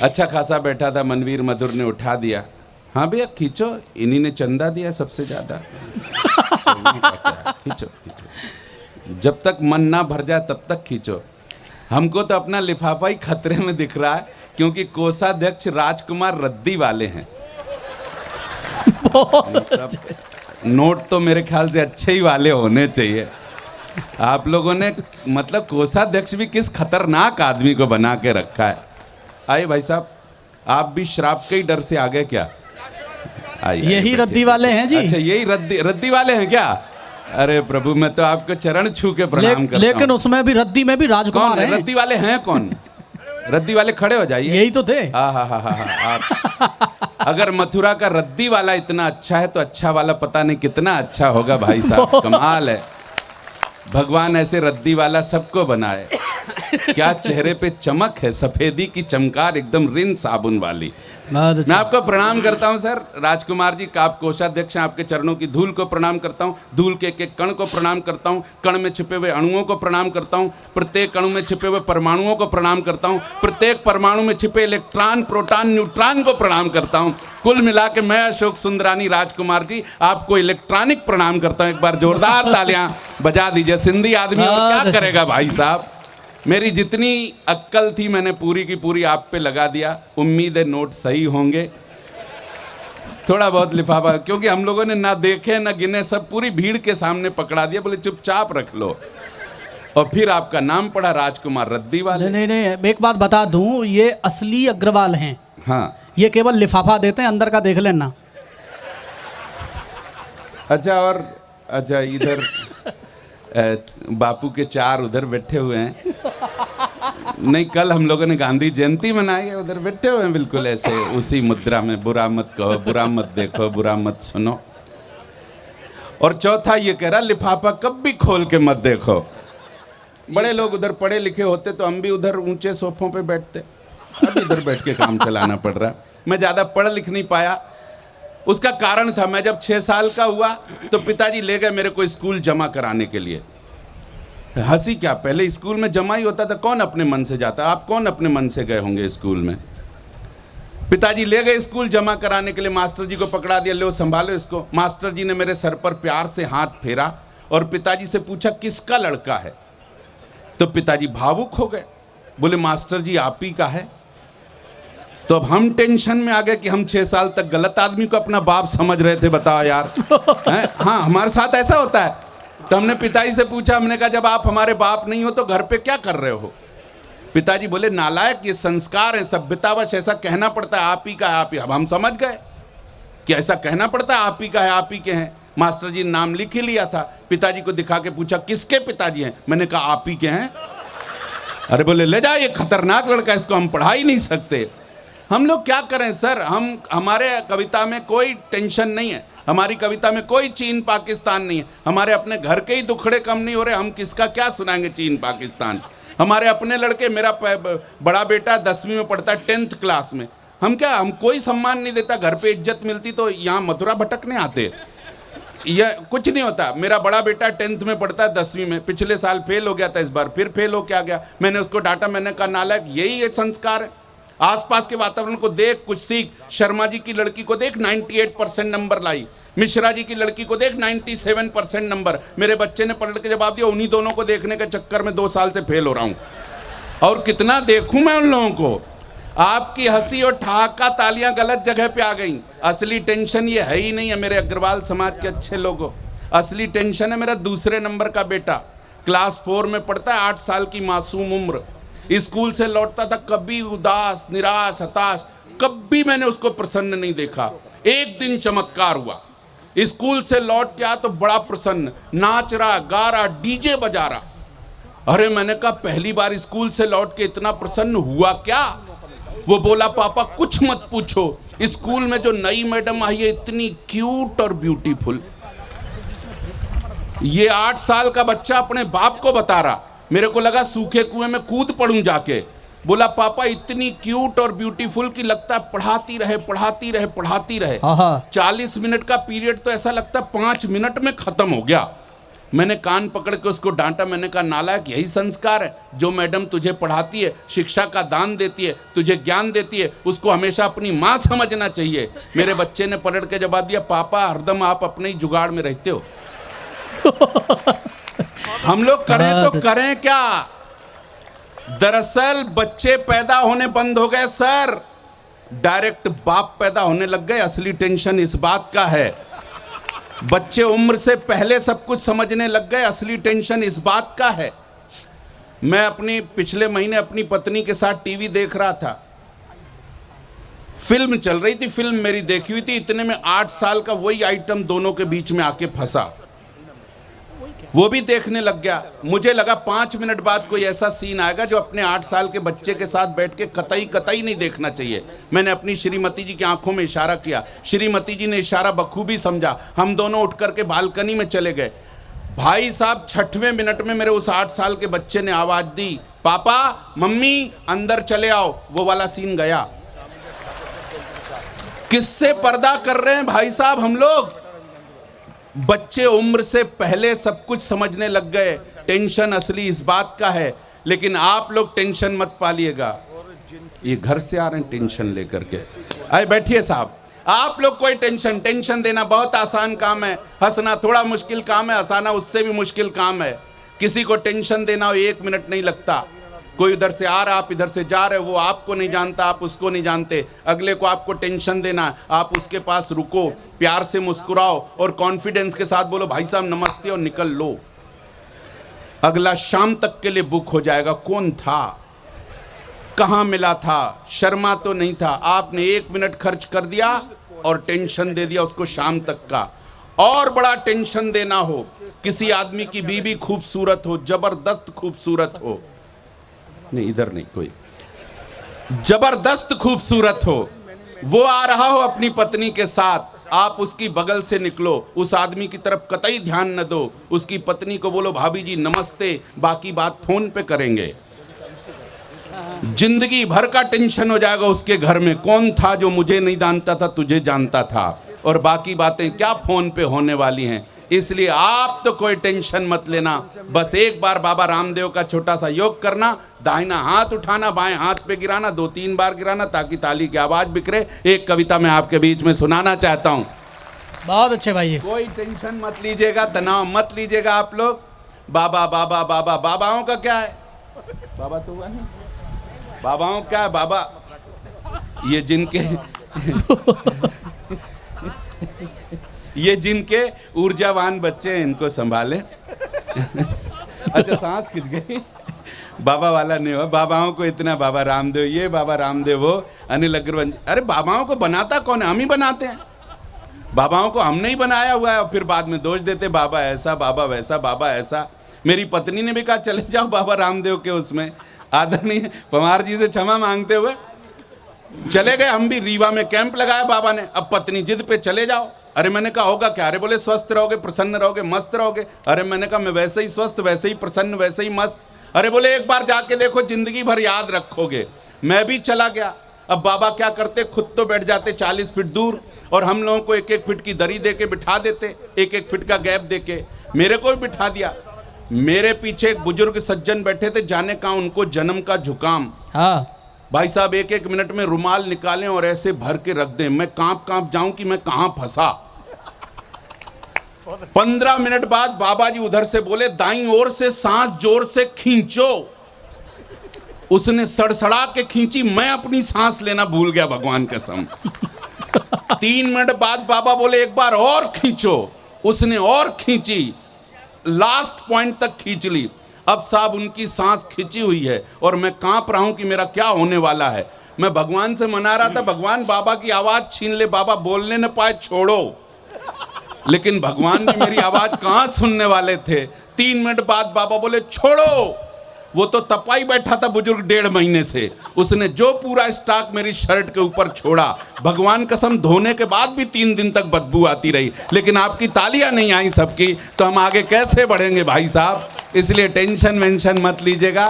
अच्छा खासा बैठा था, मनवीर मधुर ने उठा दिया। हाँ भैया खींचो, इन्हीं ने चंदा दिया सबसे ज्यादा। खींचो खींचो, जब तक मन ना भर जाए तब तक खींचो। हमको तो अपना लिफाफा ही खतरे में दिख रहा है, क्योंकि कोषाध्यक्ष राजकुमार रद्दी वाले हैं। नोट तो मेरे ख्याल से अच्छे ही वाले होने चाहिए। आप लोगों ने मतलब कोषाध्यक्ष भी किस खतरनाक आदमी को बना के रखा है। आइए भाई साहब, आप भी श्राप के ही डर से आ गए क्या? यही रद्दी वाले हैं जी। अच्छा यही रद्दी वाले हैं क्या? अरे प्रभु, मैं तो आपको चरण छू के प्रणाम करता हूं। लेकिन उसमें भी रद्दी में भी राजकुमार हैं। रद्दी वाले हैं कौन? रद्दी वाले खड़े हो जाइए। यही तो थे। अगर मथुरा का रद्दी वाला इतना अच्छा है तो अच्छा वाला पता नहीं कितना अच्छा होगा भाई साहब। कमाल है, भगवान ऐसे रद्दी वाला सबको बनाए। क्या चेहरे पे चमक है, सफेदी की चमकार एकदम रिन साबुन वाली। मैं आपको प्रणाम करता हूं सर। राजकुमार जी का आप कोषाध्यक्ष हैं, आपके चरणों की धूल को प्रणाम करता हूं, धूल के एक कण को प्रणाम करता हूं, कण में छिपे हुए अणुओं को प्रणाम करता हूं, प्रत्येक अणु में छिपे हुए परमाणुओं को प्रणाम करता हूं, प्रत्येक परमाणु में छिपे इलेक्ट्रॉन प्रोटॉन न्यूट्रॉन को प्रणाम करता हूं। कुल मिला के मैं अशोक सुंदरानी राजकुमार जी आपको इलेक्ट्रॉनिक प्रणाम करता हूं। एक बार जोरदार तालियां बजा दीजिए। सिंधी आदमी और क्या करेगा भाई साहब। मेरी जितनी अक्ल थी मैंने पूरी की पूरी आप पे लगा दिया। उम्मीद है नोट सही होंगे। थोड़ा बहुत लिफाफा, क्योंकि हम लोगों ने ना देखे ना गिने, सब पूरी भीड़ के सामने पकड़ा दिया। बोले चुपचाप रख लो, और फिर आपका नाम पड़ा राजकुमार रद्दी वाले। नहीं, एक बात बता दूं, ये असली अग्रवाल हैं। हाँ, ये केवल लिफाफा देते हैं, अंदर का देख लेना। अच्छा, और अच्छा इधर बापू के चार उधर बैठे हुए हैं। नहीं, कल हम लोगों ने गांधी जयंती मनाई है, उधर बैठे हुए हैं बिल्कुल ऐसे उसी मुद्रा में। बुरा मत कहो, बुरा मत देखो, बुरा मत सुनो। और चौथा ये कह रहा लिफाफा कभी खोल के मत देखो। बड़े लोग उधर पढ़े लिखे होते तो हम भी उधर ऊंचे सोफों पे बैठते। अब इधर बैठ के काम चलाना पड़ रहा। मैं ज़्यादा पढ़ लिख नहीं पाया। उसका कारण था, मैं जब 6 साल का हुआ तो पिताजी ले गए मेरे को स्कूल जमा कराने के लिए। हंसी क्या, पहले स्कूल में जमा ही होता था, कौन अपने मन से जाता? आप कौन अपने मन से गए होंगे स्कूल में? पिताजी ले गए स्कूल जमा कराने के लिए, मास्टर जी को पकड़ा दिया, लो संभालो इसको। मास्टर जी ने मेरे सर पर प्यार से हाथ फेरा और पिताजी से पूछा किसका लड़का है? तो पिताजी भावुक हो गए, बोले मास्टर जी आप ही का है। तो अब हम टेंशन में आ गए कि हम 6 साल तक गलत आदमी को अपना बाप समझ रहे थे। बताओ यार। हाँ, हमारे साथ ऐसा होता है। तो हमने पिताजी से पूछा, हमने कहा जब आप हमारे बाप नहीं हो तो घर पे क्या कर रहे हो? पिताजी बोले नालायक, ये संस्कार है, सभ्यतावश ऐसा कहना पड़ता है, आप ही का है, आप ही। अब हम समझ गए कि ऐसा कहना पड़ता है, आप ही का है, आप ही के हैं। मास्टर जी ने नाम लिख ही लिया था। पिताजी को दिखा के पूछा किसके पिताजी हैं? मैंने कहा आप ही के हैं। अरे बोले ले जाओ, ये खतरनाक लड़का, इसको हम पढ़ा ही नहीं सकते। हम लोग क्या करें सर, हमारे कविता में कोई टेंशन नहीं है, हमारी कविता में कोई चीन पाकिस्तान नहीं है। हमारे अपने घर के ही दुखड़े कम नहीं हो रहे, हम किसका क्या सुनाएंगे चीन पाकिस्तान। हमारे अपने लड़के, मेरा बड़ा बेटा 10वीं में पढ़ता है, 10th क्लास में। हम कोई सम्मान नहीं देता। घर पे इज्जत मिलती तो यहाँ मथुरा भटकने आते। यह कुछ नहीं होता। मेरा बड़ा बेटा 10th में पढ़ता है, 10वीं में। पिछले साल फेल हो गया था, इस बार फिर फेल हो के आ गया। मैंने उसको डांटा, मैंने कहा नालायक, यही एक संस्कार है। आसपास के वातावरण को देख, कुछ सीख। शर्मा जी की लड़की को देख 98% नंबर लाई, मिश्रा जी की लड़की को देख 97% नंबर। मेरे बच्चे ने पलट के जवाब दिया। उन्हीं दोनों को देखने के चक्कर में 2 साल से फेल हो रहा हूं। और कितना देखूं मैं उन लोगों को। आपकी हंसी और ठहाका तालियां गलत जगह पे आ गई। असली टेंशन ये है ही नहीं है मेरे अग्रवाल समाज के अच्छे लोगों। असली टेंशन है मेरा दूसरे नंबर का बेटा, क्लास 4 में पढ़ता है, 8 साल की मासूम उम्र। स्कूल से लौटता था, कभी उदास, निराश, हताश, कभी मैंने उसको प्रसन्न नहीं देखा। एक दिन चमत्कार हुआ, स्कूल से लौट के आया तो बड़ा प्रसन्न, नाच रहा, गा रहा, डीजे बजा रहा। अरे मैंने कहा पहली बार स्कूल से लौट के इतना प्रसन्न हुआ क्या? वो बोला पापा कुछ मत पूछो, स्कूल में जो नई मैडम आई है इतनी क्यूट और ब्यूटीफुल। ये 8 साल का बच्चा अपने बाप को बता रहा। मेरे को लगा सूखे कुएं में कूद पड़ूं जाके। बोला पापा इतनी क्यूट और ब्यूटीफुल की लगता है पढ़ाती रहे पढ़ाती रहे पढ़ाती रहे। 40 मिनट का पीरियड तो ऐसा लगता है 5 मिनट में खत्म हो गया। मैंने कान पकड़ के उसको डांटा। मैंने कहा नालायक, यही संस्कार है जो मैडम तुझे पढ़ाती है, शिक्षा का दान देती है, तुझे ज्ञान देती है, उसको हमेशा अपनी माँ समझना चाहिए। मेरे बच्चे ने पलट के जवाब दिया, पापा हरदम आप अपने ही जुगाड़ में रहते हो। हम लोग करें तो करें क्या? दरअसल बच्चे पैदा होने बंद हो गए सर, डायरेक्ट बाप पैदा होने लग गए। असली टेंशन इस बात का है। बच्चे उम्र से पहले सब कुछ समझने लग गए, असली टेंशन इस बात का है। मैं अपनी पिछले महीने अपनी पत्नी के साथ टीवी देख रहा था, फिल्म चल रही थी, फिल्म मेरी देखी हुई थी, इतने में 8 साल का वही आइटम दोनों के बीच में आके फंसा। वो भी देखने लग गया। मुझे लगा 5 मिनट बाद कोई ऐसा सीन आएगा जो अपने 8 साल के बच्चे के साथ बैठ के कतई नहीं देखना चाहिए। मैंने अपनी श्रीमती जी की आंखों में इशारा किया, श्रीमती जी ने इशारा बखूबी समझा। हम दोनों उठ करके बालकनी में चले गए। भाई साहब 6वें मिनट में मेरे उस 8 साल के बच्चे ने आवाज दी, पापा मम्मी अंदर चले आओ। वो वाला सीन गया। किससे पर्दा कर रहे हैं भाई साहब हम लोग? बच्चे उम्र से पहले सब कुछ समझने लग गए। टेंशन असली इस बात का है, लेकिन आप लोग टेंशन मत पालिएगा। ये घर से आ रहे हैं टेंशन लेकर के। आए बैठिए साहब, आप लोग कोई टेंशन देना बहुत आसान काम है, हंसना थोड़ा मुश्किल काम है, हंसाना उससे भी मुश्किल काम है। किसी को टेंशन देना 1 मिनट नहीं लगता। कोई उधर से आ रहा, आप इधर से जा रहे हो, वो आपको नहीं जानता, आप उसको नहीं जानते। अगले को आपको टेंशन देना, आप उसके पास रुको, प्यार से मुस्कुराओ और कॉन्फिडेंस के साथ बोलो भाई साहब नमस्ते और निकल लो। अगला शाम तक के लिए बुक हो जाएगा। कौन था, कहाँ मिला था, शर्मा तो नहीं था। आपने 1 मिनट खर्च कर दिया और टेंशन दे दिया उसको शाम तक का। और बड़ा टेंशन देना हो, किसी आदमी की बीवी खूबसूरत हो, जबरदस्त खूबसूरत हो, नहीं इधर नहीं, कोई जबरदस्त खूबसूरत हो, वो आ रहा हो अपनी पत्नी के साथ, आप उसकी बगल से निकलो, उस आदमी की तरफ कतई ध्यान न दो, उसकी पत्नी को बोलो भाभी जी नमस्ते, बाकी बात फोन पे करेंगे। जिंदगी भर का टेंशन हो जाएगा उसके घर में। कौन था जो मुझे नहीं जानता था, तुझे जानता था, और बाकी बातें क्या फोन पे होने वाली हैं। इसलिए आप तो कोई टेंशन मत लेना, बस एक बार बाबा रामदेव का छोटा सा योग करना, दाहिना हाथ उठाना, बाएं हाथ पे गिराना, 2-3 बार गिराना ताकि ताली की आवाज बिखरे। एक कविता मैं आपके बीच में सुनाना चाहता हूं। बहुत अच्छे भाई। कोई टेंशन मत लीजिएगा, तनाव मत लीजिएगा आप लोग। बाबा बाबा बाबा, बाबाओं का क्या है? बाबा तो हुआ नहीं, बाबाओं क्या है? बाबा ये जिनके ऊर्जावान बच्चे हैं इनको संभाले। अच्छा सांस खिंच गई। बाबा वाला नहीं हुआ, बाबाओं को इतना बाबा रामदेव ये, बाबा रामदेव वो, अनिल अग्रवाल। अरे बाबाओं को बनाता कौन है? हम ही बनाते हैं। बाबाओं को हमने ही बनाया हुआ है और फिर बाद में दोष देते बाबा ऐसा, बाबा वैसा, बाबा ऐसा। मेरी पत्नी ने भी कहा चले जाओ बाबा रामदेव के उसमें, आदरणीय पवार जी से क्षमा मांगते हुए चले गए। हम भी रीवा में कैंप लगाया बाबा ने। अब पत्नी जिद पे चले जाओ। अरे मैंने कहा होगा क्या? अरे बोले स्वस्थ रहोगे, प्रसन्न रहोगे, मस्त रहोगे। अरे मैंने कहा मैं वैसे ही स्वस्थ, वैसे ही प्रसन्न, वैसे ही मस्त। अरे बोले एक बार जाके देखो, जिंदगी भर याद रखोगे। मैं भी चला गया। अब बाबा क्या करते, खुद तो बैठ जाते 40 फीट दूर और हम लोगों को 1-1 फीट की दरी दे के बिठा देते, 1-1 फीट का गैप दे के। मेरे को भी बिठा दिया। मेरे पीछे एक बुजुर्ग सज्जन बैठे थे, जाने कहा उनको जन्म का जुकाम। हाँ भाई साहब 1-1 मिनट में रुमाल निकालें और ऐसे भर के रख दें। मैं कांप जाऊं कि मैं कहां फंसा। 15 मिनट बाद बाबा जी उधर से बोले दाईं ओर से सांस जोर से खींचो। उसने सड़सड़ा के खींची, मैं अपनी सांस लेना भूल गया, भगवान कसम। 3 मिनट बाद बाबा बोले एक बार और खींचो। उसने और खींची, लास्ट पॉइंट तक खींच ली। अब साहब उनकी सांस खींची हुई है और मैं कांप रहा हूं कि मेरा क्या होने वाला है। मैं भगवान से मना रहा था, भगवान बाबा की आवाज छीन ले, बाबा बोलने न पाए, छोड़ो। लेकिन भगवान भी मेरी आवाज कहां सुनने वाले थे। 3 मिनट बाद बाबा बोले छोड़ो। वो तो तपाई बैठा था बुजुर्ग 1.5 महीने से, उसने जो पूरा स्टॉक मेरी शर्ट के ऊपर छोड़ा। भगवान कसम धोने के बाद भी 3 दिन तक बदबू आती रही, लेकिन आपकी तालियां नहीं आई सबकी, तो हम आगे कैसे बढ़ेंगे भाई साहब। इसलिए टेंशन वेंशन मत लीजिएगा।